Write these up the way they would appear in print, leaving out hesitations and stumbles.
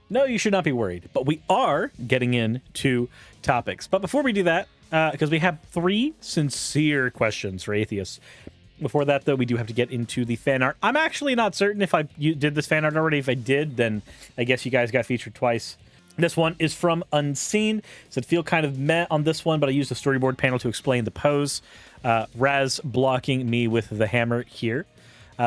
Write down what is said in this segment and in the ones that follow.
No, you should not be worried, but we are getting into topics. But before we do that, because we have 3 sincere questions for atheists. Before that, though, we do have to get into the fan art. I'm actually not certain if you did this fan art already. If I did, then I guess you guys got featured twice. This one is from Unseen. Said feel kind of meh on this one, but I used the storyboard panel to explain the pose. Raz blocking me with the hammer here.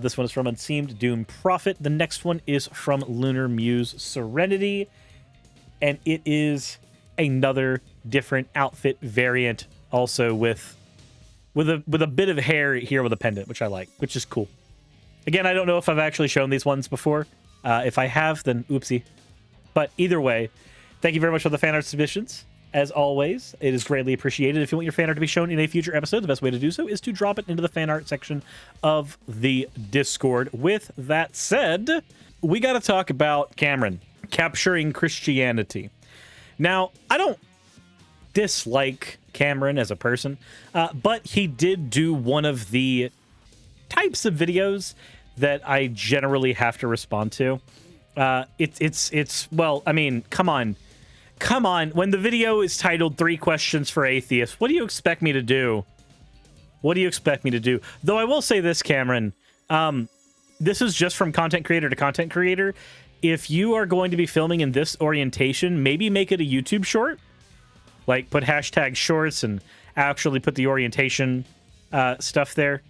This one is from Unseen Doom Prophet. The next one is from Lunar Muse Serenity, and it is another different outfit variant, also with a bit of hair here with a pendant, which I like, which is cool. Again, I don't know if I've actually shown these ones before. If I have, then oopsie. But either way, thank you very much for the fan art submissions. As always, it is greatly appreciated. If you want your fan art to be shown in a future episode, the best way to do so is to drop it into the fan art section of the Discord. With that said, we got to talk about Cameron capturing Christianity. Now, I don't dislike Cameron as a person, but he did do one of the types of videos that I generally have to respond to. It's well, I mean, come on. When the video is titled 3 Questions for Atheists, what do you expect me to do? Though I will say this, Cameron, this is just from content creator to content creator. If you are going to be filming in this orientation, maybe make it a YouTube short. Like, put hashtag shorts and actually put the orientation stuff there.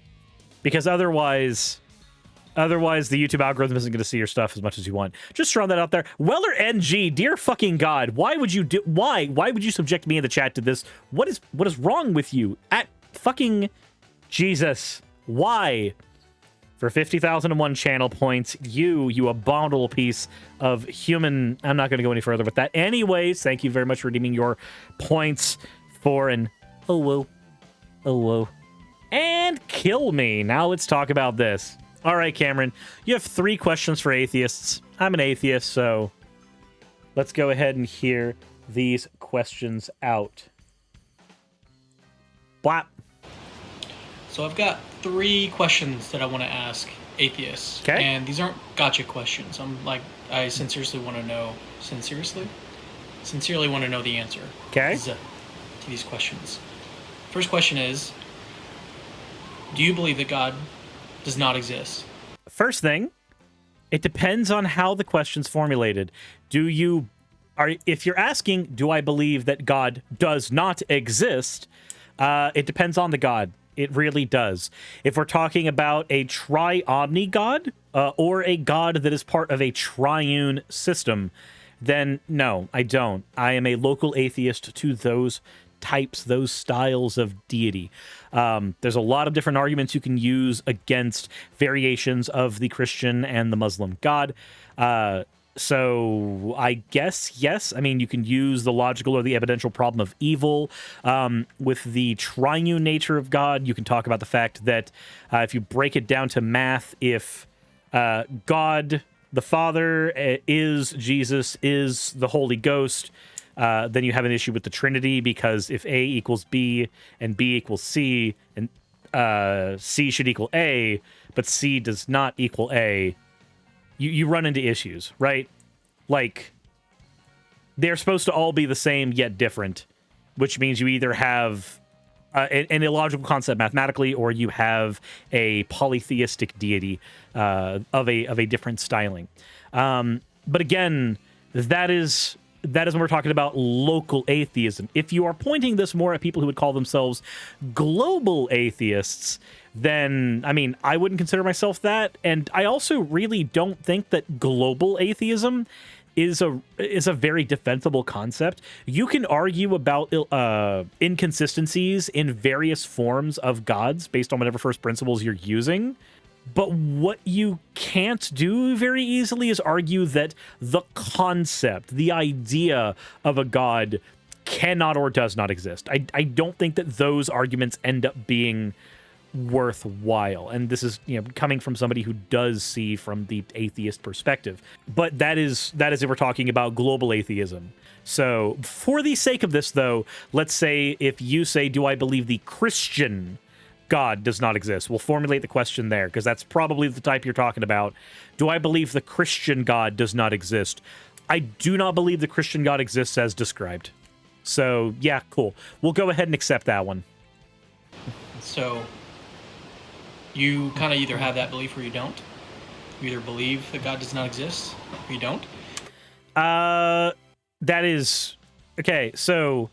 Because otherwise the YouTube algorithm isn't going to see your stuff as much as you want. Just throwing that out there. Weller NG, dear fucking God, why would you subject me in the chat to this? What is wrong with you? At fucking Jesus, why? For 50,001 channel points, you abominable piece of human. I'm not going to go any further with that. Anyways, thank you very much for redeeming your points for an oh whoa, and kill me. Now let's talk about this. All right, Cameron, you have 3 questions for atheists. I'm an atheist, so let's go ahead and hear these questions out. Blap. So I've got 3 questions that I want to ask atheists. Okay. And these aren't gotcha questions. I sincerely want to know the answer. Okay. To these questions. First question is, do you believe that God does not exist? First thing, it depends on how the question's formulated. If you're asking, do I believe that God does not exist? It depends on the God. It really does. If we're talking about a tri-omni God, or a God that is part of a triune system, then no, I don't. I am a local atheist to those styles of deity. There's a lot of different arguments you can use against variations of the Christian and the Muslim God. So I guess, yes. I mean, you can use the logical or the evidential problem of evil. With the triune nature of God, you can talk about the fact that if you break it down to math, if God the Father is Jesus, is the Holy Ghost, then you have an issue with the Trinity, because if A equals B and B equals C, and C should equal A, but C does not equal A, you run into issues, right? Like, they're supposed to all be the same yet different, which means you either have an illogical concept mathematically, or you have a polytheistic deity of a different styling. But again, that is when we're talking about local atheism. If you are pointing this more at people who would call themselves global atheists, then, I mean, I wouldn't consider myself that. And I also really don't think that global atheism is a very defensible concept. You can argue about inconsistencies in various forms of gods based on whatever first principles you're using. But what you can't do very easily is argue that the concept, the idea of a god cannot or does not exist. I don't think that those arguments end up being worthwhile. And this is, coming from somebody who does see from the atheist perspective. But that is if we're talking about global atheism. So for the sake of this, though, let's say if you say, do I believe the Christian God does not exist. We'll formulate the question there, because that's probably the type you're talking about. Do I believe the Christian God does not exist? I do not believe the Christian God exists as described. So, yeah, cool. We'll go ahead and accept that one. So, you kind of either have that belief or you don't. You either believe that God does not exist or you don't. That is... Okay, so...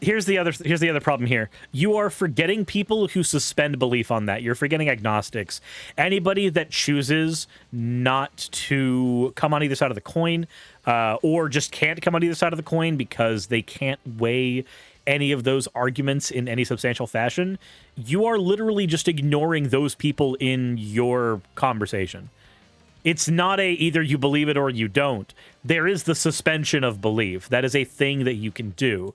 Here's the other problem here. You are forgetting people who suspend belief on that. You're forgetting agnostics. Anybody that chooses not to come on either side of the coin, or just can't come on either side of the coin because they can't weigh any of those arguments in any substantial fashion, you are literally just ignoring those people in your conversation. It's not a either you believe it or you don't. There is the suspension of belief. That is a thing that you can do.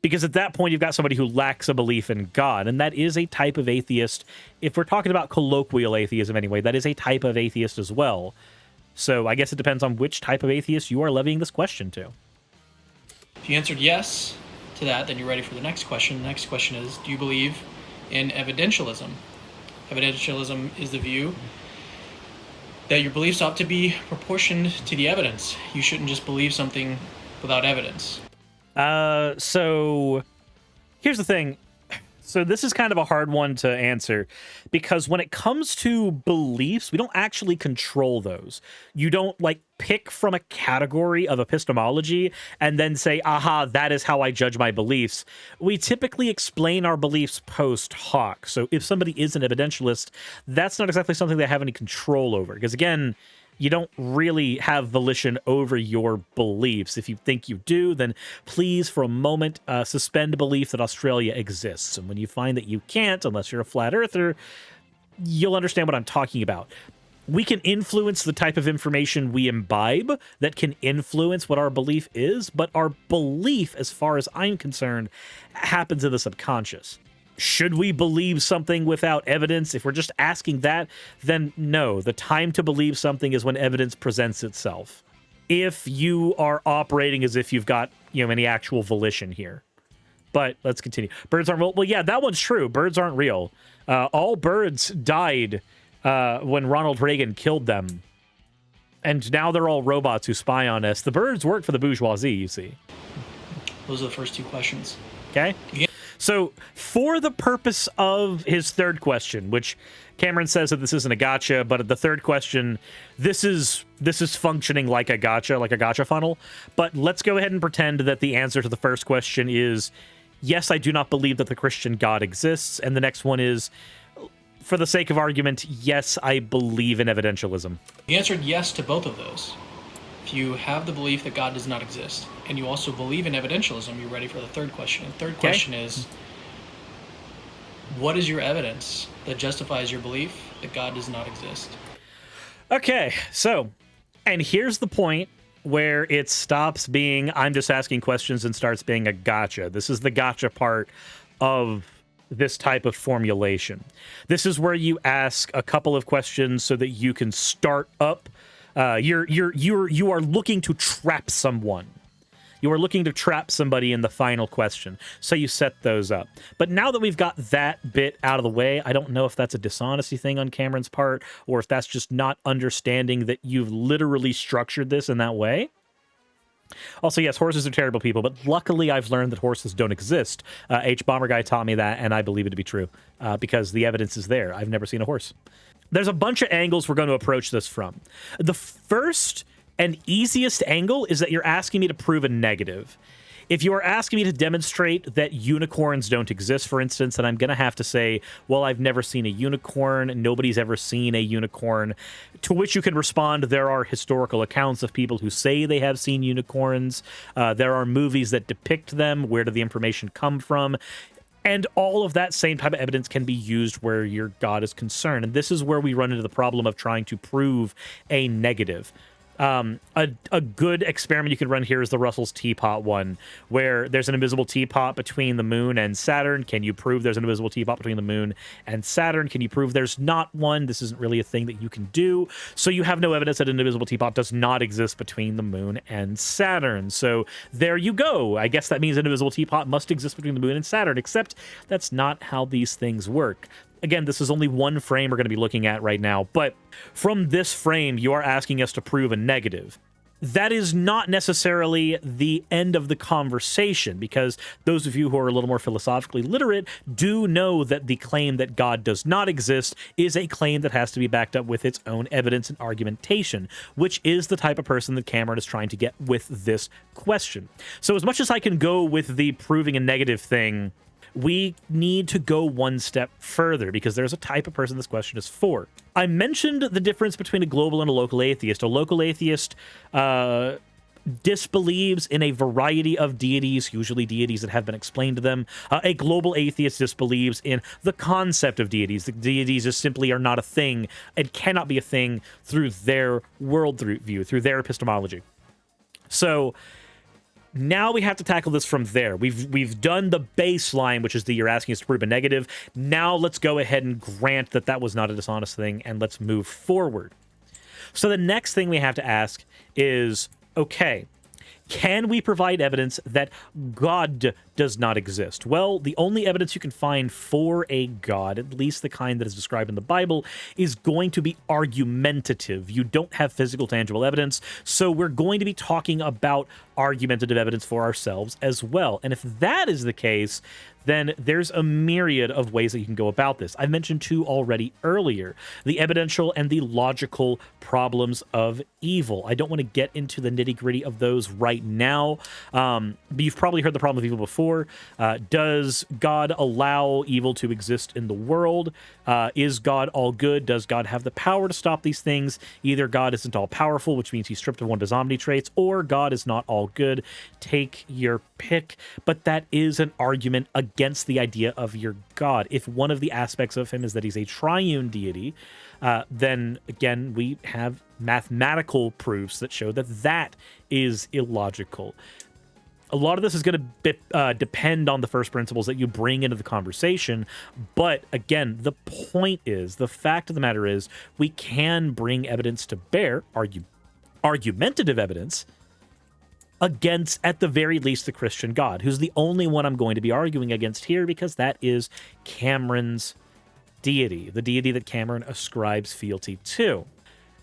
Because at that point, you've got somebody who lacks a belief in God, and that is a type of atheist. If we're talking about colloquial atheism anyway, that is a type of atheist as well. So I guess it depends on which type of atheist you are levying this question to. If you answered yes to that, then you're ready for the next question. The next question is, do you believe in evidentialism? Evidentialism is the view that your beliefs ought to be proportioned to the evidence. You shouldn't just believe something without evidence. So here's the thing. So this is kind of a hard one to answer, because when it comes to beliefs, we don't actually control those. You don't like pick from a category of epistemology and then say, aha, that is how I judge my beliefs. We typically explain our beliefs post hoc. So if somebody is an evidentialist, that's not exactly something they have any control over, because again, you don't really have volition over your beliefs. If you think you do, then please, for a moment, suspend belief that Australia exists. And when you find that you can't, unless you're a flat earther, you'll understand what I'm talking about. We can influence the type of information we imbibe that can influence what our belief is, but our belief, as far as I'm concerned, happens in the subconscious. Should we believe something without evidence? If we're just asking that, then no. The time to believe something is when evidence presents itself. If you are operating as if you've got, any actual volition here. But let's continue. Birds aren't real. Well, yeah, that one's true. Birds aren't real. All birds died when Ronald Reagan killed them. And now they're all robots who spy on us. The birds work for the bourgeoisie, you see. Those are the first two questions. Okay. Yeah. So for the purpose of his third question, which Cameron says that this isn't a gotcha, but the third question, this is functioning like a gotcha funnel. But let's go ahead and pretend that the answer to the first question is, yes, I do not believe that the Christian God exists. And the next one is, for the sake of argument, yes, I believe in evidentialism. You answered yes to both of those. If you have the belief that God does not exist, and you also believe in evidentialism, you're ready for the third question. The third question is, what is your evidence that justifies your belief that God does not exist? Okay, so, and here's the point where it stops being, I'm just asking questions, and starts being a gotcha. This is the gotcha part of this type of formulation. This is where you ask a couple of questions so that you can start up. You are looking to trap someone. You are looking to trap somebody in the final question. So you set those up. But now that we've got that bit out of the way, I don't know if that's a dishonesty thing on Cameron's part, or if that's just not understanding that you've literally structured this in that way. Also, yes, horses are terrible people, but luckily I've learned that horses don't exist. H. Bomber Guy taught me that, and I believe it to be true, because the evidence is there. I've never seen a horse. There's a bunch of angles we're going to approach this from. The first and easiest angle is that you're asking me to prove a negative. If you are asking me to demonstrate that unicorns don't exist, for instance, then I'm going to have to say, well, I've never seen a unicorn. Nobody's ever seen a unicorn. To which you can respond, there are historical accounts of people who say they have seen unicorns. There are movies that depict them. Where did the information come from? And all of that same type of evidence can be used where your God is concerned. And this is where we run into the problem of trying to prove a negative. A good experiment you can run here is the Russell's teapot one, where there's an invisible teapot between the moon and Saturn. Can you prove there's an invisible teapot between the moon and Saturn? Can you prove there's not one? This isn't really a thing that you can do. So you have no evidence that an invisible teapot does not exist between the moon and Saturn. So there you go. I guess that means an invisible teapot must exist between the moon and Saturn, except that's not how these things work. Again, this is only one frame we're going to be looking at right now, but from this frame, you are asking us to prove a negative. That is not necessarily the end of the conversation, because those of you who are a little more philosophically literate do know that the claim that God does not exist is a claim that has to be backed up with its own evidence and argumentation, which is the type of person that Cameron is trying to get with this question. So as much as I can go with the proving a negative thing, we need to go one step further, because there's a type of person this question is for. I mentioned the difference between a global and a local atheist. A local atheist disbelieves in a variety of deities, usually deities that have been explained to them. A global atheist disbelieves in the concept of deities. The deities just simply are not a thing and cannot be a thing through their worldview, through their epistemology. So now we have to tackle this from there. We've done the baseline, which is that you're asking us to prove a negative. Now let's go ahead and grant that that was not a dishonest thing, and let's move forward. So the next thing we have to ask is, okay, can we provide evidence that God does not exist? Well, the only evidence you can find for a God, at least the kind that is described in the Bible, is going to be argumentative. You don't have physical, tangible evidence, so we're going to be talking about argumentative evidence for ourselves as well. And if that is the case, then there's a myriad of ways that you can go about this. I mentioned two already earlier, the evidential and the logical problems of evil. I don't want to get into the nitty-gritty of those right now, but you've probably heard the problem of evil before. Does God allow evil to exist in the world? Is God all good? Does God have the power to stop these things? Either God isn't all powerful, which means he's stripped of one of his omni traits, or God is not all good. Take your pick. But that is an argument against the idea of your God. If one of the aspects of him is that he's a triune deity, then again, we have mathematical proofs that show that that is illogical. A lot of this is going to depend on the first principles that you bring into the conversation. But again, the point is, the fact of the matter is, we can bring evidence to bear, argumentative evidence, against, at the very least, the Christian God, who's the only one I'm going to be arguing against here, because that is Cameron's deity, the deity that Cameron ascribes fealty to.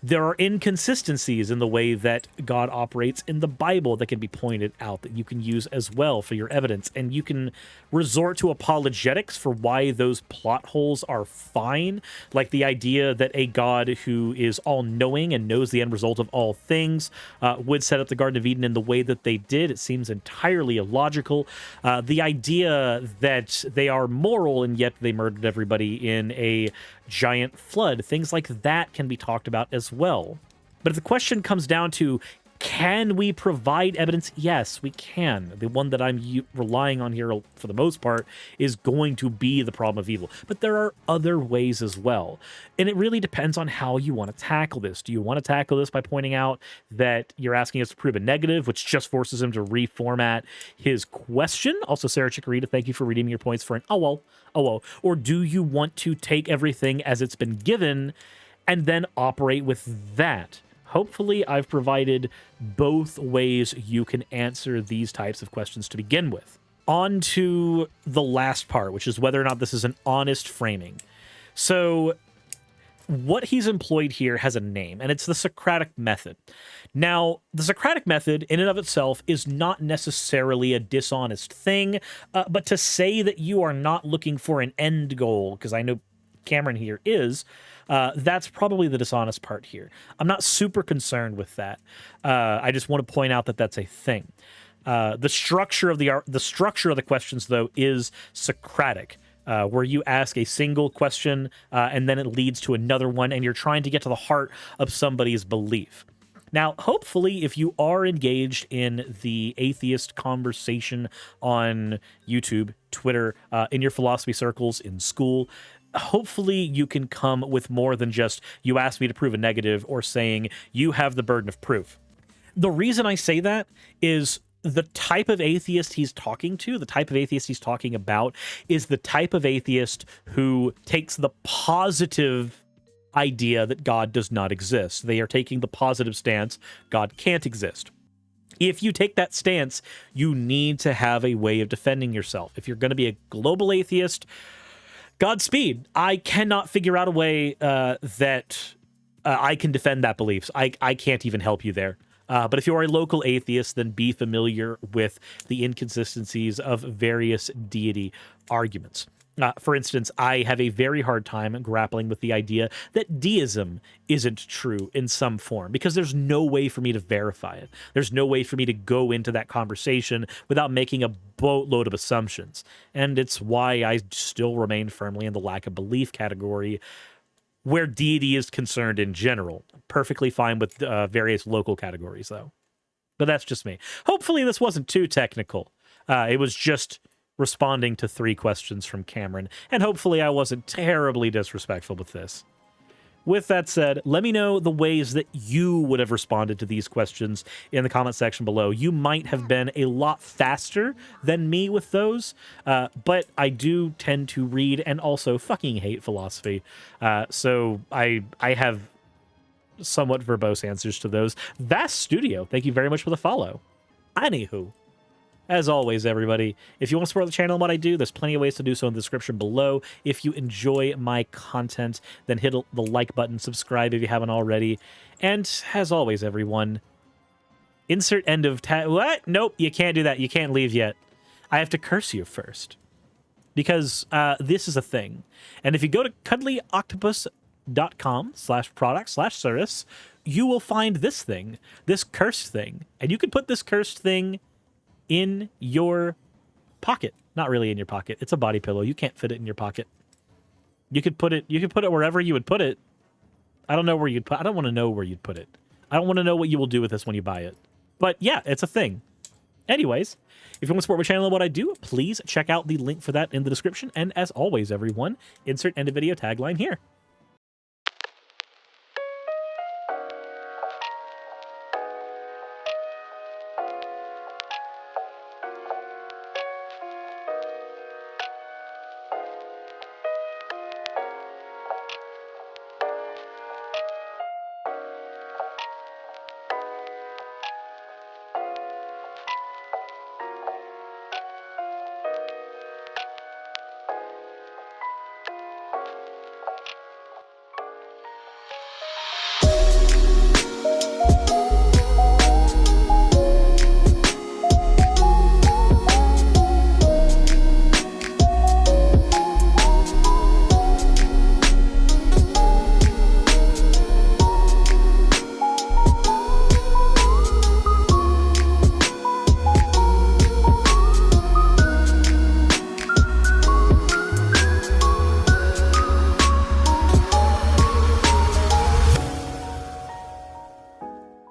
There are inconsistencies in the way that God operates in the Bible that can be pointed out that you can use as well for your evidence. And you can resort to apologetics for why those plot holes are fine, like the idea that a God who is all-knowing and knows the end result of all things would set up the Garden of Eden in the way that they did. It seems entirely illogical. The idea that they are moral and yet they murdered everybody in a giant flood, things like that can be talked about as well. But if the question comes down to, can we provide evidence? Yes, we can. The one that I'm relying on here for the most part is going to be the problem of evil. But there are other ways as well. And it really depends on how you want to tackle this. Do you want to tackle this by pointing out that you're asking us to prove a negative, which just forces him to reformat his question? Also, Sarah Chikorita, thank you for redeeming your points for an oh well. Or do you want to take everything as it's been given and then operate with that? Hopefully, I've provided both ways you can answer these types of questions to begin with. On to the last part, which is whether or not this is an honest framing. So what he's employed here has a name, and it's the Socratic method. Now, the Socratic method in and of itself is not necessarily a dishonest thing, but to say that you are not looking for an end goal, because I know Cameron here is, that's probably the dishonest part here. I'm not super concerned with that. I just want to point out that that's a thing. The structure of the questions, though, is Socratic, where you ask a single question and then it leads to another one, and you're trying to get to the heart of somebody's belief. Now, hopefully, if you are engaged in the atheist conversation on YouTube, Twitter, in your philosophy circles, in school, hopefully you can come with more than just, you asked me to prove a negative, or saying you have the burden of proof. The reason I say that is the type of atheist he's talking to, the type of atheist he's talking about, is the type of atheist who takes the positive idea that God does not exist. They are taking the positive stance, God can't exist. If you take that stance, you need to have a way of defending yourself. If you're going to be a global atheist, Godspeed. I cannot figure out a way that I can defend that beliefs. I can't even help you there. But if you are a local atheist, then be familiar with the inconsistencies of various deity arguments. For instance, I have a very hard time grappling with the idea that deism isn't true in some form, because there's no way for me to verify it. There's no way for me to go into that conversation without making a boatload of assumptions. And it's why I still remain firmly in the lack of belief category where deity is concerned in general. Perfectly fine with various local categories, though. But that's just me. Hopefully this wasn't too technical. It was just responding to 3 questions from Cameron, and hopefully I wasn't terribly disrespectful with this. With that said, let me know the ways that you would have responded to these questions in the comment section below. You might have been a lot faster than me with those, but I do tend to read and also fucking hate philosophy. So I have somewhat verbose answers to those. Vast Studio, thank you very much for the follow. Anywho, as always, everybody, if you want to support the channel and what I do, there's plenty of ways to do so in the description below. If you enjoy my content, then hit the like button, subscribe if you haven't already. And as always, everyone, insert end of what? Nope, you can't do that. You can't leave yet. I have to curse you first, because this is a thing. And if you go to cuddlyoctopus.com/product/Suris, you will find this thing, this cursed thing. And you can put this cursed thing in your pocket. Not really in your pocket. It's a body pillow. You can't fit it in your pocket. You could put it wherever you would put it. I don't know where you'd put. I don't want to know where you'd put it. I don't want to know what you will do with this when you buy it. But yeah, it's a thing. Anyways, if you want to support my channel and what I do, please check out the link for that in the description. And as always, everyone, insert end of video tagline here.